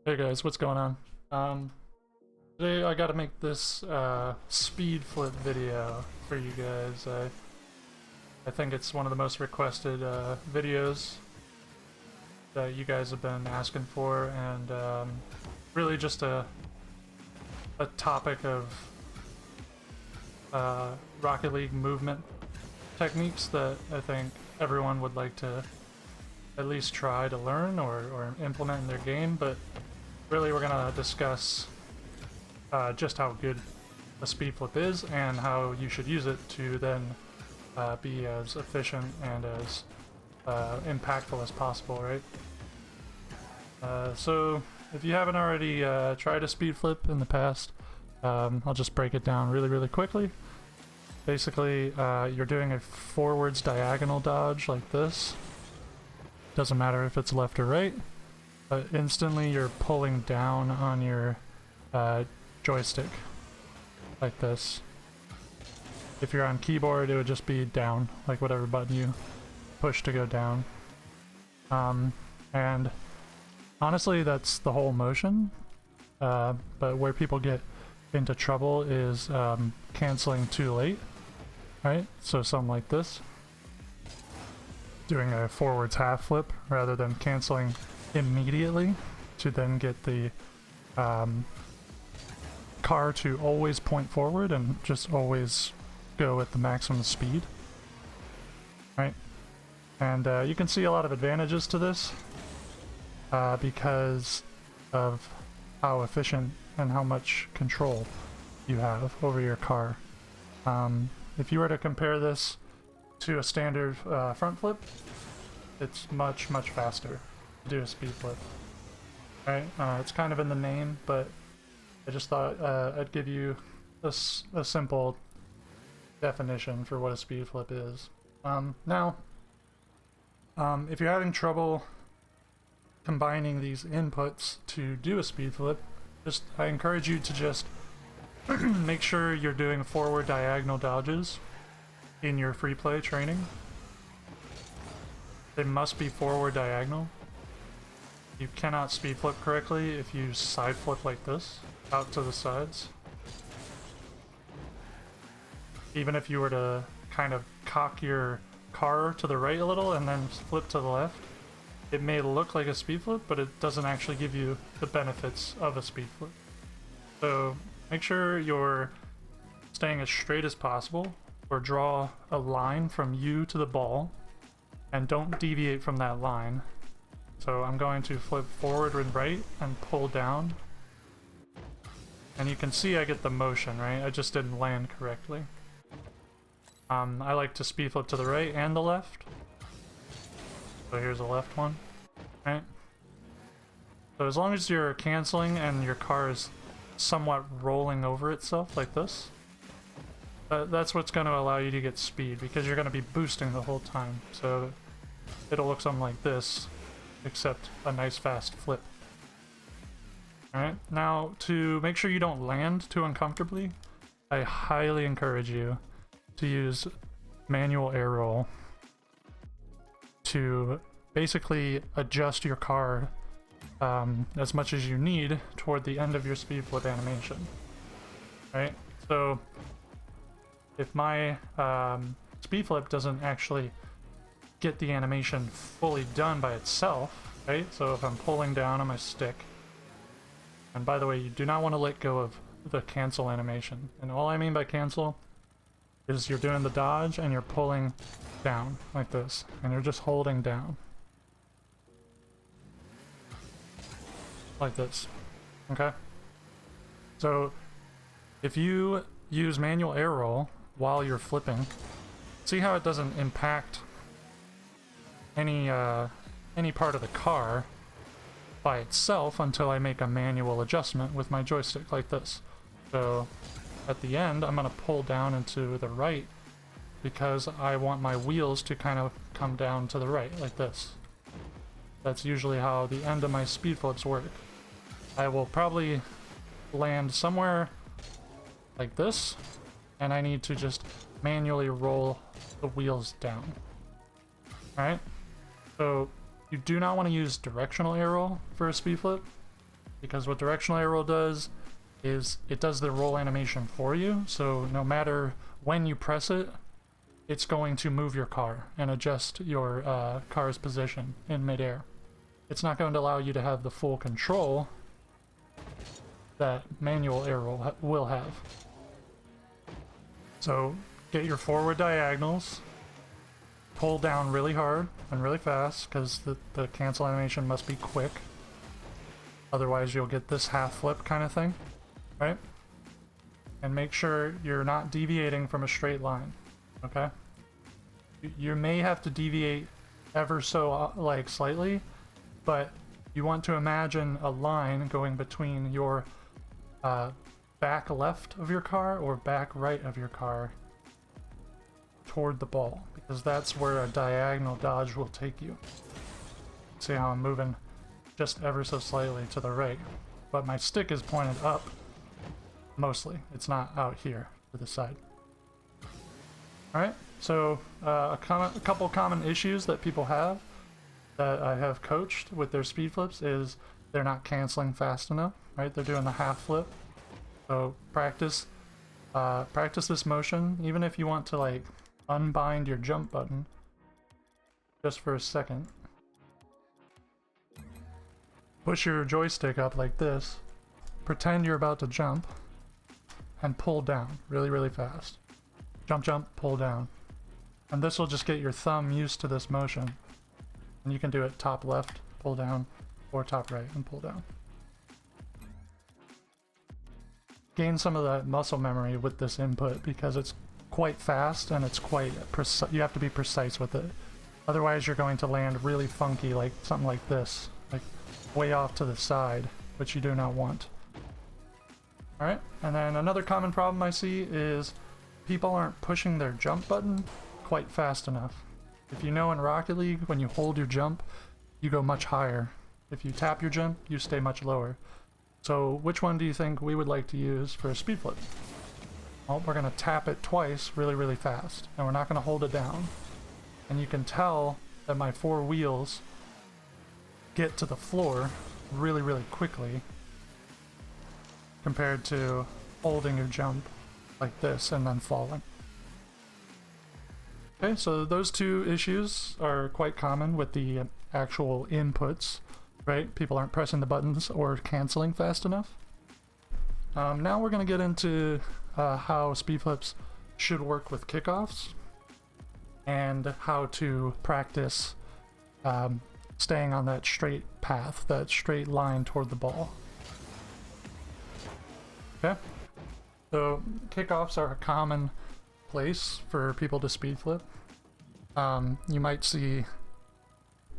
Hey guys, what's going on? Today I gotta make this speed flip video for you guys. I think it's one of the most requested videos that you guys have been asking for, and really just a topic of Rocket League movement techniques that I think everyone would like to at least try to learn or implement in their game, but really we're going to discuss just how good a speed flip is and how you should use it to then be as efficient and as impactful as possible, right? So if you haven't already tried a speed flip in the past, I'll just break it down really quickly. Basically, you're doing a forwards diagonal dodge like this. Doesn't matter if it's left or right. But instantly you're pulling down on your joystick, like this. If you're on keyboard, it would just be down, like whatever button you push to go down. And honestly, that's the whole motion. But where people get into trouble is canceling too late, right? So something like this. Doing a forwards half flip rather than canceling immediately to then get the car to always point forward and just always go at the maximum speed, right? And you can see a lot of advantages to this because of how efficient and how much control you have over your car. If you were to compare this to a standard front flip, it's much faster to do a speed flip. Right? It's kind of in the name, but I just thought I'd give you a simple definition for what a speed flip is. Now, if you're having trouble combining these inputs to do a speed flip, I encourage you to just make sure you're doing forward diagonal dodges in your free play training. They must be forward diagonal. You cannot speed flip correctly if you side flip like this, out to the sides. Even if you were to kind of cock your car to the right a little and then flip to the left, it may look like a speed flip, but it doesn't actually give you the benefits of a speed flip. So make sure you're staying as straight as possible, or draw a line from you to the ball, and don't deviate from that line. So I'm going to flip forward and right and pull down. And you can see I get the motion, right? I just didn't land correctly. I like to speed flip to the right and the left. So here's the left one, right? So as long as you're canceling and your car is somewhat rolling over itself like this, that's what's going to allow you to get speed, because you're going to be boosting the whole time. So it'll look something like this, except a nice fast flip. Alright, now to make sure you don't land too uncomfortably, I highly encourage you to use manual air roll to basically adjust your car as much as you need toward the end of your speed flip animation. Right? So if my speed flip doesn't actually get the animation fully done by itself, right? So if I'm pulling down on my stick, and by the way, you do not want to let go of the cancel animation. And all I mean by cancel is you're doing the dodge and you're pulling down like this, and you're just holding down. Like this. Okay? So if you use manual air roll while you're flipping, see how it doesn't impact any part of the car by itself until I make a manual adjustment with my joystick like this. So at the end, I'm going to pull down and to the right because I want my wheels to kind of come down to the right like this. That's usually how the end of my speed flips work. I will probably land somewhere like this, and I need to just manually roll the wheels down. Alright? So you do not want to use directional air roll for a speed flip. because what directional air roll does is it does the roll animation for you, so no matter when you press it, it's going to move your car and adjust your car's position in midair. It's not going to allow you to have the full control that manual air roll will have. So get your forward diagonals, pull down really hard and really fast, because the cancel animation must be quick. Otherwise you'll get this half flip kind of thing, right? And make sure you're not deviating from a straight line, okay? You may have to deviate ever so like slightly, but you want to imagine a line going between your back left of your car or back right of your car toward the ball, because that's where a diagonal dodge will take you. See how I'm moving just ever so slightly to the right, but my stick is pointed up mostly. It's not out here to the side. Alright, so a couple common issues that people have that I have coached with their speed flips is they're not canceling fast enough, right? They're doing the half flip. So practice this motion, even if you want to like unbind your jump button just for a second. Push your joystick up like this, pretend you're about to jump, and pull down really, really fast. Jump, jump, pull down. And this will just get your thumb used to this motion. And you can do it top left, pull down, or top right and pull down. Gain some of that muscle memory with this input because it's quite fast and it's quite precise. You have to be precise with it. Otherwise you're going to land really funky, like something like this, like way off to the side, which you do not want. Alright, and then another common problem I see is people aren't pushing their jump button quite fast enough. If you know in Rocket League, when you hold your jump, you go much higher. If you tap your jump, you stay much lower. So which one do you think we would like to use for a speed flip? Well, we're going to tap it twice really, really fast, and we're not going to hold it down. And you can tell that my four wheels get to the floor really, really quickly compared to holding your jump like this and then falling. Okay, so those two issues are quite common with the actual inputs, right? People aren't pressing the buttons or canceling fast enough. Now we're going to get into how speed flips should work with kickoffs and how to practice staying on that straight path, that straight line toward the ball. Okay, so kickoffs are a common place for people to speed flip. You might see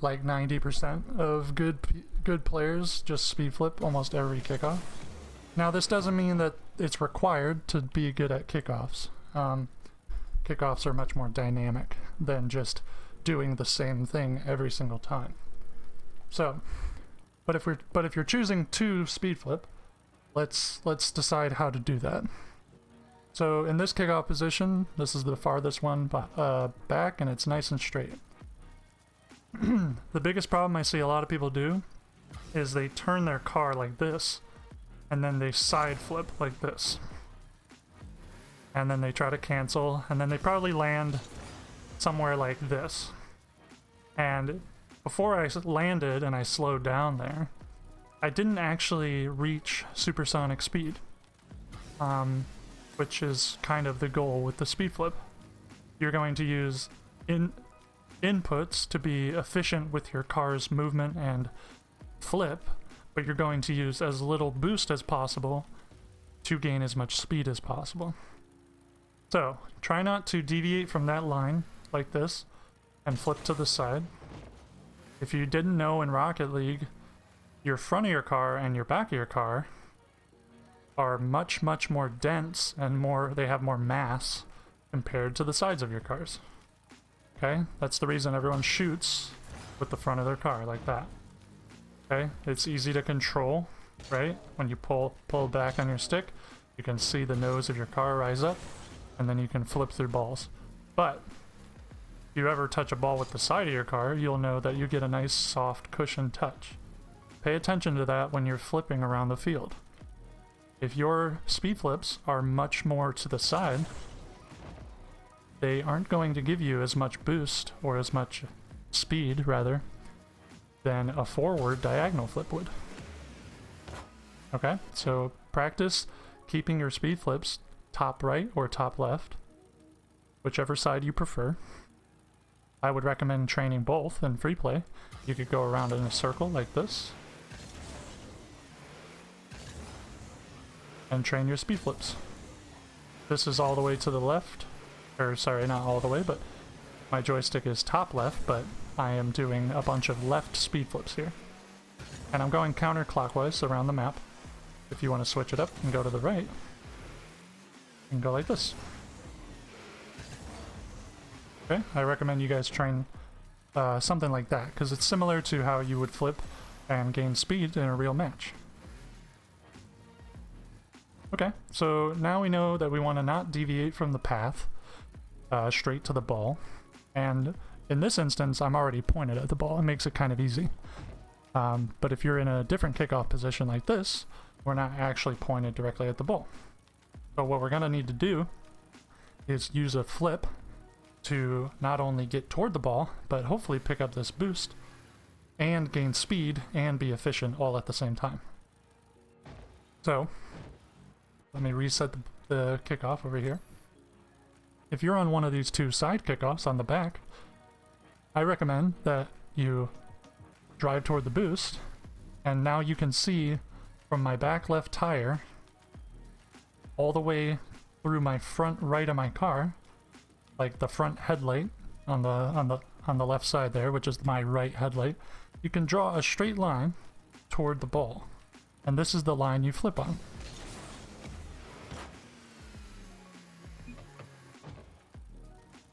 like 90% of good players just speed flip almost every kickoff. Now this doesn't mean that it's required to be good at kickoffs. Kickoffs are much more dynamic than just doing the same thing every single time. So, but if you're choosing to speed flip, let's decide how to do that. So in this kickoff position, this is the farthest one back, and it's nice and straight. The biggest problem I see a lot of people do is they turn their car like this, and then they side flip like this. And then they try to cancel, and then they probably land somewhere like this. And before I landed and I slowed down there, I didn't actually reach supersonic speed, which is kind of the goal with the speed flip. You're going to use inputs to be efficient with your car's movement and flip, but you're going to use as little boost as possible to gain as much speed as possible. So try not to deviate from that line like this and flip to the side. If you didn't know, in Rocket League, your front of your car and your back of your car are much, much more dense and they have more mass compared to the sides of your cars. Okay, that's the reason everyone shoots with the front of their car like that. Okay, it's easy to control, right? When you pull back on your stick, you can see the nose of your car rise up, and then you can flip through balls. But if you ever touch a ball with the side of your car, you'll know that you get a nice soft cushion touch. Pay attention to that when you're flipping around the field. If your speed flips are much more to the side, they aren't going to give you as much boost, or as much speed, rather, than a forward diagonal flip would. Okay, so practice keeping your speed flips top right or top left, whichever side you prefer. I would recommend training both in free play. You could go around in a circle like this and train your speed flips. This is all the way to the left, or sorry, not all the way, but my joystick is top left, but I am doing a bunch of left speed flips here. And I'm going counterclockwise around the map. If you want to switch it up and go to the right, you can go like this. Okay, I recommend you guys train something like that, because it's similar to how you would flip and gain speed in a real match. Okay, so now we know that we want to not deviate from the path straight to the ball, and in this instance I'm already pointed at the ball. It makes it kind of easy. But if you're in a different kickoff position like this, we're not actually pointed directly at the ball. So what we're going to need to do is use a flip to not only get toward the ball, but hopefully pick up this boost and gain speed and be efficient all at the same time. So let me reset the kickoff over here. If you're on one of these two side kickoffs on the back, I recommend that you drive toward the boost, and now you can see from my back left tire all the way through my front right of my car, like the front headlight on the left side there, which is my right headlight. You can draw a straight line toward the ball, and this is the line you flip on.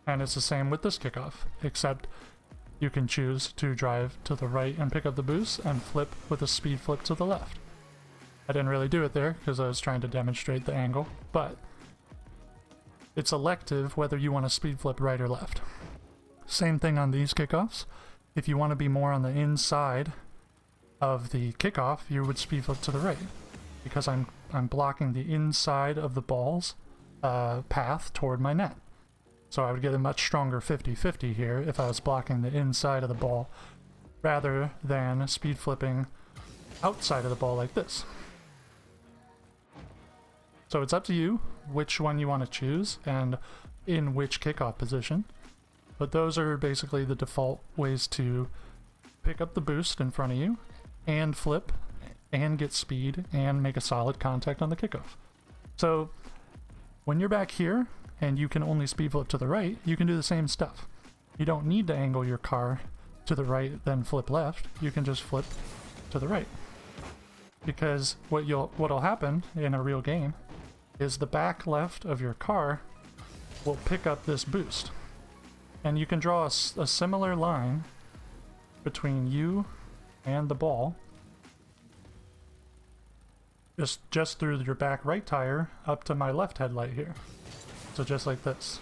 And it's the same with this kickoff, except you can choose to drive to the right and pick up the boost and flip with a speed flip to the left. I didn't really do it there because I was trying to demonstrate the angle, but it's elective whether you want to speed flip right or left. Same thing on these kickoffs. If you want to be more on the inside of the kickoff, you would speed flip to the right, because I'm blocking the inside of the ball's path toward my net. So I would get a much stronger 50-50 here if I was blocking the inside of the ball rather than speed flipping outside of the ball like this. So it's up to you which one you want to choose and in which kickoff position. But those are basically the default ways to pick up the boost in front of you and flip and get speed and make a solid contact on the kickoff. So when you're back here and you can only speed flip to the right, you can do the same stuff. You don't need to angle your car to the right then flip left. You can just flip to the right. Because what'll happen in a real game is the back left of your car will pick up this boost. And you can draw a similar line between you and the ball just through your back right tire up to my left headlight here. So just like this.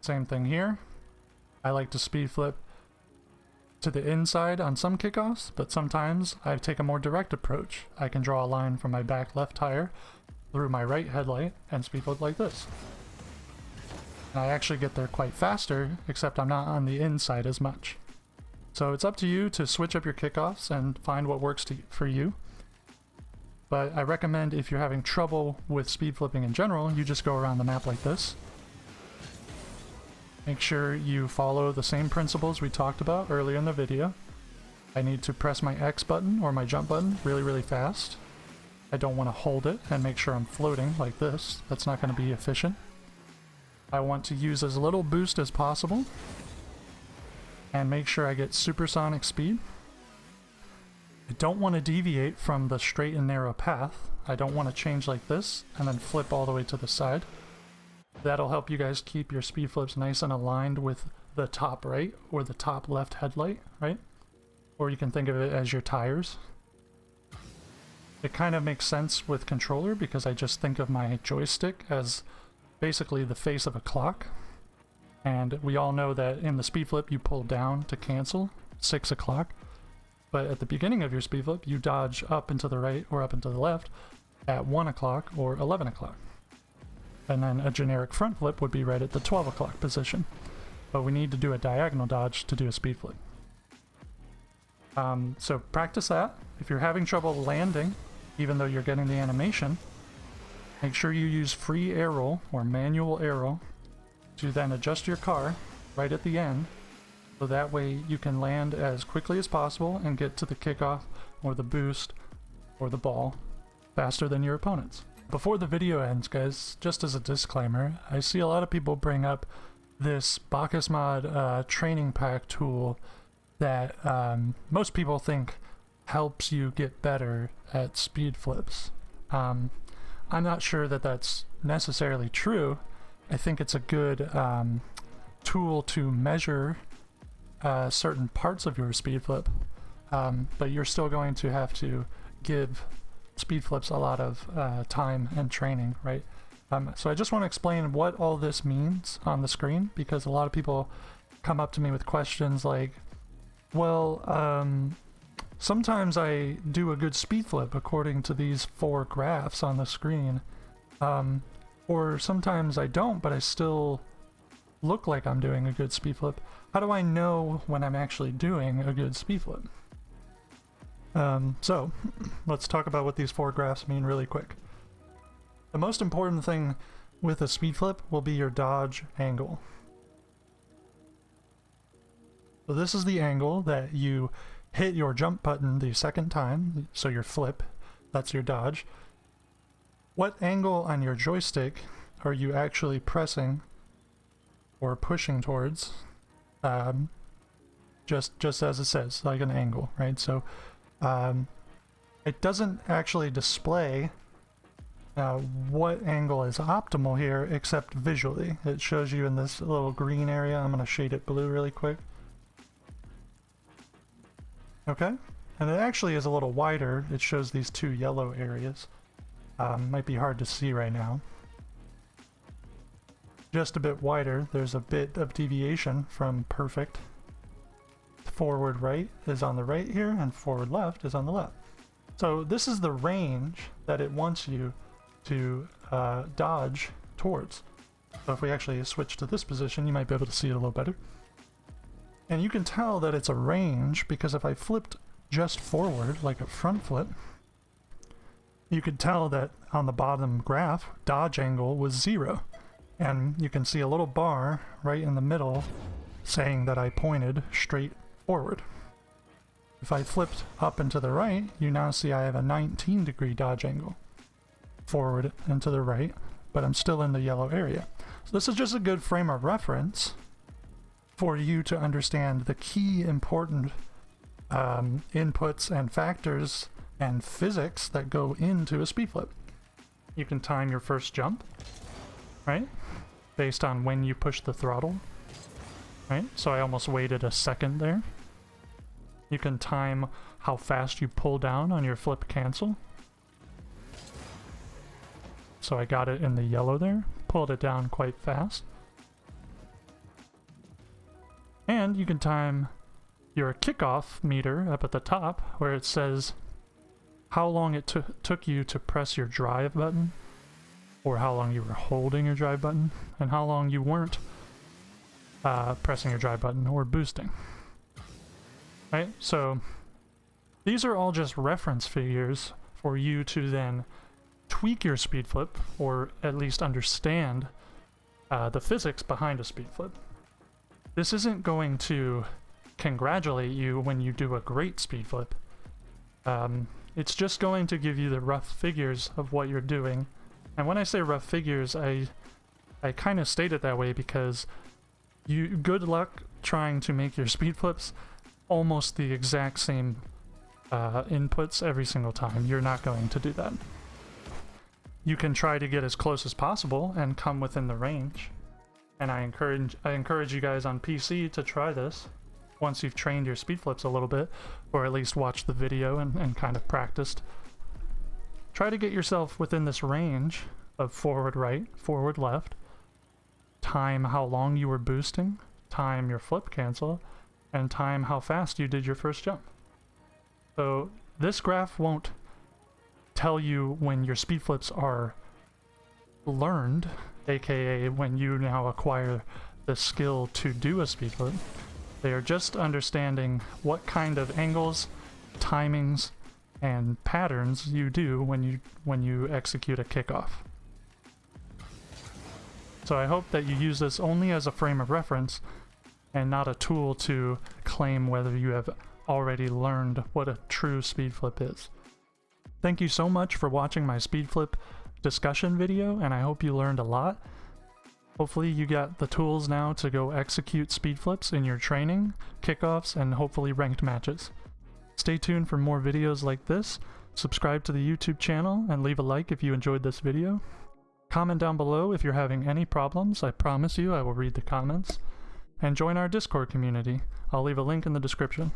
Same thing here. I like to speed flip to the inside on some kickoffs, but sometimes I take a more direct approach. I can draw a line from my back left tire through my right headlight and speed flip like this. And I actually get there quite faster, except I'm not on the inside as much. So it's up to you to switch up your kickoffs and find what works for you. But I recommend, if you're having trouble with speed flipping in general, you just go around the map like this. Make sure you follow the same principles we talked about earlier in the video. I need to press my X button or my jump button really, really fast. I don't want to hold it and make sure I'm floating like this. That's not going to be efficient. I want to use as little boost as possible and make sure I get supersonic speed. I don't want to deviate from the straight and narrow path. I don't want to change like this and then flip all the way to the side. That'll help you guys keep your speed flips nice and aligned with the top right or the top left headlight, right? Or you can think of it as your tires. It kind of makes sense with controller because I just think of my joystick as basically the face of a clock. And we all know that in the speed flip you pull down to cancel 6 o'clock. But at the beginning of your speed flip, you dodge up and to the right or up and to the left at 1 o'clock or 11 o'clock. And then a generic front flip would be right at the 12 o'clock position. But we need to do a diagonal dodge to do a speed flip. So practice that. If you're having trouble landing, even though you're getting the animation, make sure you use free air roll or manual air roll to then adjust your car right at the end, so that way you can land as quickly as possible and get to the kickoff or the boost or the ball faster than your opponents. Before the video ends, guys, just as a disclaimer, I see a lot of people bring up this Bacchus Mod training pack tool that most people think helps you get better at speed flips. I'm not sure that that's necessarily true. I think it's a good tool to measure certain parts of your speed flip, but you're still going to have to give speed flips a lot of time and training, right? So I just want to explain what all this means on the screen, because a lot of people come up to me with questions like, well, sometimes I do a good speed flip according to these 4 graphs on the screen, or sometimes I don't, but I still look like I'm doing a good speed flip. How do I know when I'm actually doing a good speed flip? So let's talk about what these 4 graphs mean really quick. The most important thing with a speed flip will be your dodge angle. So this is the angle that you hit your jump button the second time, so your flip, that's your dodge. What angle on your joystick are you actually pressing or pushing towards? Just as it says, like an angle, right? So it doesn't actually display what angle is optimal here, except visually. It shows you in this little green area. I'm going to shade it blue really quick. Okay, and it actually is a little wider. It shows these 2 yellow areas. Might be hard to see right now. Just a bit wider. There's a bit of deviation from perfect. Forward right is on the right here, and forward left is on the left. So this is the range that it wants you to dodge towards. So if we actually switch to this position, you might be able to see it a little better. And you can tell that it's a range because if I flipped just forward, like a front flip, you could tell that on the bottom graph, dodge angle was 0. And you can see a little bar right in the middle saying that I pointed straight forward. If I flipped up and to the right, you now see I have a 19-degree dodge angle forward and to the right, but I'm still in the yellow area. So this is just a good frame of reference for you to understand the key important inputs and factors and physics that go into a speed flip. You can time your first jump, right? Based on when you push the throttle, right? So I almost waited a second there. You can time how fast you pull down on your flip cancel. So I got it in the yellow there, pulled it down quite fast. And you can time your kickoff meter up at the top where it says how long it took you to press your drive button, or how long you were holding your drive button, and how long you weren't pressing your drive button or boosting. Right? So these are all just reference figures for you to then tweak your speed flip, or at least understand the physics behind a speed flip. This isn't going to congratulate you when you do a great speed flip. It's just going to give you the rough figures of what you're doing. And when I say rough figures, I kind of state it that way because good luck trying to make your speed flips almost the exact same inputs every single time. You're not going to do that. You can try to get as close as possible and come within the range. And I encourage you guys on PC to try this once you've trained your speed flips a little bit, or at least watched the video and kind of practiced. Try to get yourself within this range of forward right, forward left, time how long you were boosting, time your flip cancel, and time how fast you did your first jump. So this graph won't tell you when your speed flips are learned, aka when you now acquire the skill to do a speed flip. They are just understanding what kind of angles, timings, and patterns you do when you execute a kickoff. So I hope that you use this only as a frame of reference and not a tool to claim whether you have already learned what a true speed flip is. Thank you so much for watching my speed flip discussion video, and I hope you learned a lot. Hopefully you got the tools now to go execute speed flips in your training, kickoffs, and hopefully ranked matches. Stay tuned for more videos like this, subscribe to the YouTube channel, and leave a like if you enjoyed this video. Comment down below if you're having any problems, I promise you I will read the comments. And join our Discord community, I'll leave a link in the description.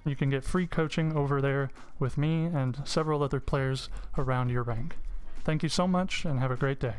You can get free coaching over there with me and several other players around your rank. Thank you so much and have a great day.